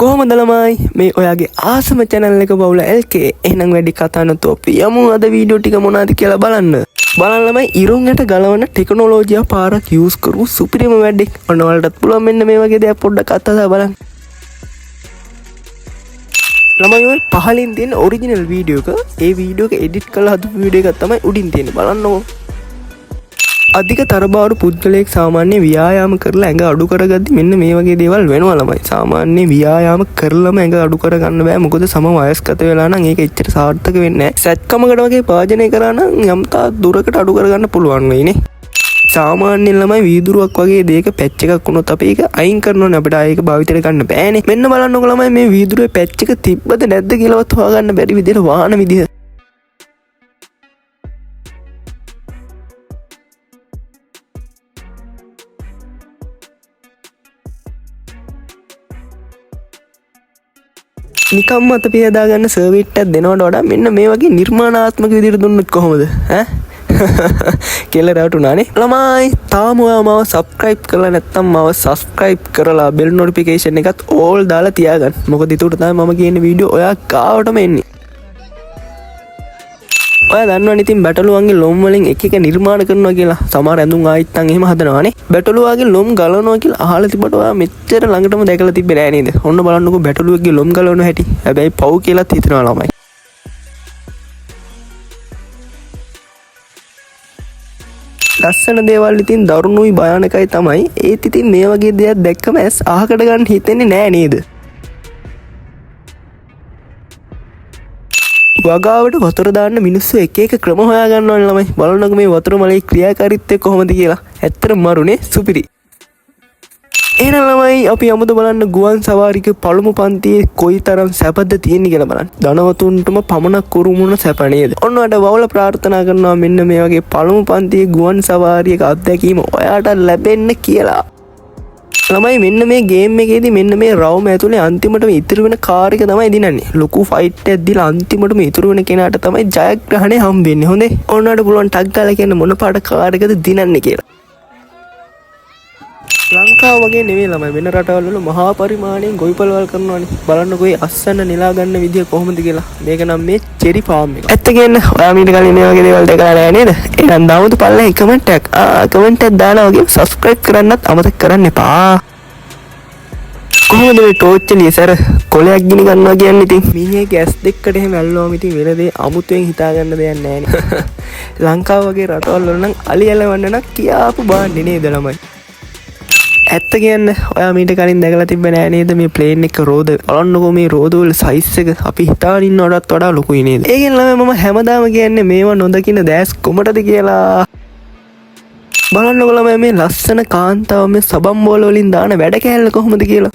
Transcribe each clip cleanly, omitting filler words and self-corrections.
කොහොමද ළමයි මේ ඔයාගේ ආසම channel එක බවුල LK එහෙනම් වැඩි කතා නැතුව අපි යමු අද වීඩියෝ ටික මොනවද කියලා බලන්න ළමයි ඉරුන් යට ගලවන ටෙක්නොලොජියා පාරක් යූස් කරමු සුපිරිම වැඩක් ඔන්න ඔයාලටත් පුළුවන් මෙන්න මේ වගේ දෙයක් පොඩ්ඩක් අත්දැක බලන්න ළමයි ඔය පහලින් තියෙන ඔරිජිනල් වීඩියෝ එක ඒ වීඩියෝ එක එඩිට් කරලා හදපු වීඩියෝ එකක් තමයි උඩින් තියෙන්නේ බලන්නකෝ අධික තරබාරු පුද්ගලයෙක් සාමාන්‍ය ව්‍යායාම කරලා ඇඟ අඩු කරගද්දි මෙන්න මේ වගේ දේවල් වෙනවා ළමයි. සාමාන්‍ය ව්‍යායාම කරලම ඇඟ අඩු කරගන්න බෑ. මොකද සම වයස්ගත වෙලා නම් ඒක එච්චර සාර්ථක වෙන්නේ නැහැ. සැත්කමකට වගේ පාජනය කරා නම් යම්තා දුරකට අඩු කරගන්න පුළුවන් වෙයිනේ. සාමාන්‍යයෙන් ළමයි වීදුරුවක් වගේ දෙයක පැච් එකක් වුණොත් අපි ඒක අයින් කරනෝනේ අපිට ආයෙක භාවිතයට ගන්න බෑනේ. මෙන්න බලන්නකෝ ළමයි මේ වීදුරුවේ පැච් එක තිබ්බද නැද්ද කියලාවත් හොයාගන්න බැරි විදිහට වාහන විදිහ නිකම්ම අත පියදා ගන්න සර්විස් එකක් දෙනවට වඩා මෙන්න මේ වගේ නිර්මාණාත්මක විදිහට දුන්නොත් කොහොමද ඈ කියලා රවටුනානේ ළමයි තාම ඔයා මාව subscribe කරලා නැත්නම් මාව subscribe කරලා bell notification එකත් all දාලා තියාගන්න මොකද ඒකට තමයි මම කියන වීඩියෝ ඔයා ගාවටම එන්නේ ඔයා දන්නවනේ ඉතින් බැටළුවන්ගේ ලොම් වලින් එක එක නිර්මාණ කරනවා කියලා සමහර ඇඳුම් ආයිත්තන් එහෙම හදනවානේ බැටළුවාගේ ලොම් ගලවනවා කියලා අහලා තිබ්බට ඔයා මෙච්චර ළඟටම දැකලා තිබ්බේ නෑ නේද ඔන්න බලන්නකෝ බැටළුවෙක්ගේ ලොම් ගලවන හැටි හැබැයි පව් කියලාත් හිතනවා ළමයි ලස්සන දේවල් ඉතින් දරුණුයි භයානකයි තමයි ඒත් ඉතින් මේ වගේ දෙයක් දැක්කම ඇස් අහකට ගන්න හිතෙන්නේ නෑ නේද වගාවට වතුර දාන්න මිනිස්සු එක එක ක්‍රම හොයා ගන්නවනේ ළමයි බලන්නකෝ මේ වතුර මලේ ක්‍රියාකාරීත්වය කොහොමද කියලා ඇත්තටම මරුනේ සුපිරි එහෙනම් ළමයි අපි යමුද බලන්න ගුවන් සවාරික පළමු පන්තියේ කොයිතරම් සැපද තියෙන්නේ කියලා බලන්න ධනවතුන්ටම පමණක් උරුමුණ සැප නේද ඔන්න ඔයාලට වවුල ප්‍රාර්ථනා කරනවා මෙන්න මේ වගේ පළමු පන්තියේ ගුවන් සවාරියක අත්දැකීම ඔයාට ලැබෙන්න කියලා ළමයි මෙන්න මේ ගේම් එකේදී මෙන්න මේ රවුම ඇතුලේ අන්තිමටම ඉතුරු වෙන කාර් එක තමයි දිනන්නේ. ලොකු ෆයිට් එකක් දීලා අන්තිමටම ඉතුරු වෙන කෙනාට තමයි ජයග්‍රහණය හම්බ වෙන්නේ. හොඳේ. ඕනකට පුළුවන් ටක් ගාලා කියන්න මොන පාට කාර් එකද දිනන්නේ කියලා. ලංකාව වගේ නෙවෙයි ළමයි වෙන රටවල් වල මහා පරිමාණයෙන් ගොවිපළවල් කරනවානේ. බලන්නකෝ ඒ අස්සන්න නෙලා ගන්න විදිය කොහොමද කියලා. මේක නම් මේ චෙරි ෆාම් එක. ඇත්ත කියන්න ඔයා මීට කලින් මේ වගේ දේවල් දැකලා නැහැ නේද? එහෙනම් දාමුද පල්ලෙහා කමෙන්ට් එකක්. කමෙන්ට් එකක් දාලා වගේ subscribe කරන්නත් අමතක කරන්න එපා. කොහොමද මේ ටෝච් එළිය සර කොලයක් ගිනි ගන්නවා කියන්නේ ඉතින් මිනිහගේ ඇස් දෙකට එහෙම ඇල්ලුවාම ඉතින් වෙන දේ අමුතුවෙන් හිතා ගන්න දෙයක් නැහැ නේ. ලංකාව වගේ රටවල් වල නම් අලි ඇලවන්න නම් කියාපු බාන්නේ නේද ළමයි. ඇත්ත කියන්න ඔයා මීට කලින් දැකලා තිබ්බ නෑ නේද මේ ප්ලේන් එක රෝද බලන්නකෝ මේ රෝද වල සයිස් එක අපි හිතාගෙන ඉන්නවටත් වඩා ලොකුයි නේද ඒකෙන් ළමයි මම හැමදාම කියන්නේ මේවා නොදකින දැස් කොමටද කියලා බලන්නකෝ ළමයි මේ ලස්සන කාන්තාව මේ සබම් බෝල වලින් දාන වැඩ කෑල්ල කොහොමද කියලා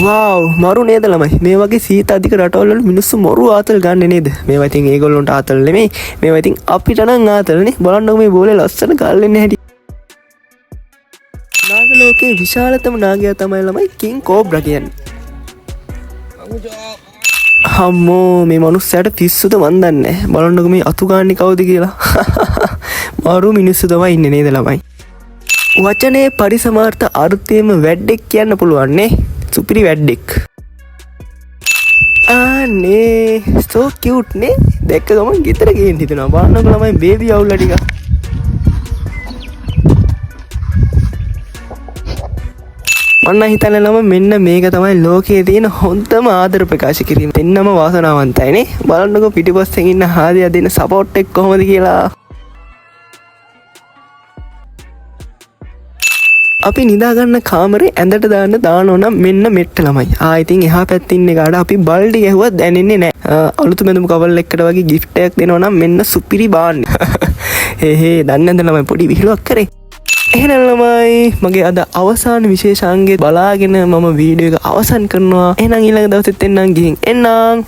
වව් මරු නේද ළමයි මේ වගේ සීත අධික රටවල් වල මිනිස්සු මරු ආතල් ගන්න නේද මේවා ඉතින් ඒගොල්ලන්ට ආතල් නෙමෙයි මේවා ඉතින් අපිට නම් ආතල්නේ බලන්නකෝ මේ බෝලේ ලස්සන ගල් එන්නේ හැටි නාග ලෝකේ විශාලතම නාගයා තමයි ළමයි කිං කෝබ්‍රා කියන්නේ. අම්මෝ මේ මනුස්සයාට පිස්සුද මන් දන්නේ නැහැ. බලන්නකෝ මේ අතු ගාන්නේ කවුද කියලා. මාරු මිනිස්සු තමයි ඉන්නේ නේද ළමයි. වචනේ පරිසමාර්ථ අර්ථයෙන්ම වැඩෙක් කියන්න පුළුවන් නේ. සුපිරි වැඩෙක්. නේ so cute නේ. දැක්ක ගමන් ගෙදර ගේන්න හිතනවා. බලන්නකෝ ළමයි බේබි අවුල්ලා ටික. මන්න හිතන්නේ ළම මෙන්න මේක තමයි ලෝකයේ තියෙන හොඳම ආදර ප්‍රකාශ කිරීම. දෙන්නම වාසනාවන්තයිනේ. බලන්නකෝ පිටිපස්සෙන් ඉන්න හාදියා දෙන සපෝට් එක කොහොමද කියලා. අපි නිදා ගන්න කාමරේ ඇඳට දාන්න ඕන මෙන්න මෙට්ට ළමයි. ඉතින් එහා පැත්තේ ඉන්න එකාට අපි බල්ඩි ගැහුවත් දැනෙන්නේ නැහැ. අලුත් මෙඳුම් කවල් එකකට වගේ gift එකක් දෙනවා නම් මෙන්න සුපිරි බාන්න. හේ දන්නේ නැද්ද ළමයි පොඩි විහිළුවක් කරේ. එහෙනම් ළමයි මගේ අද අවසාන විශේෂාංගය බලාගෙන මම වීඩියෝ එක අවසන් කරනවා. එහෙනම් ඊළඟ දවසෙත් එන්නම් ගිහින් එන්නම්.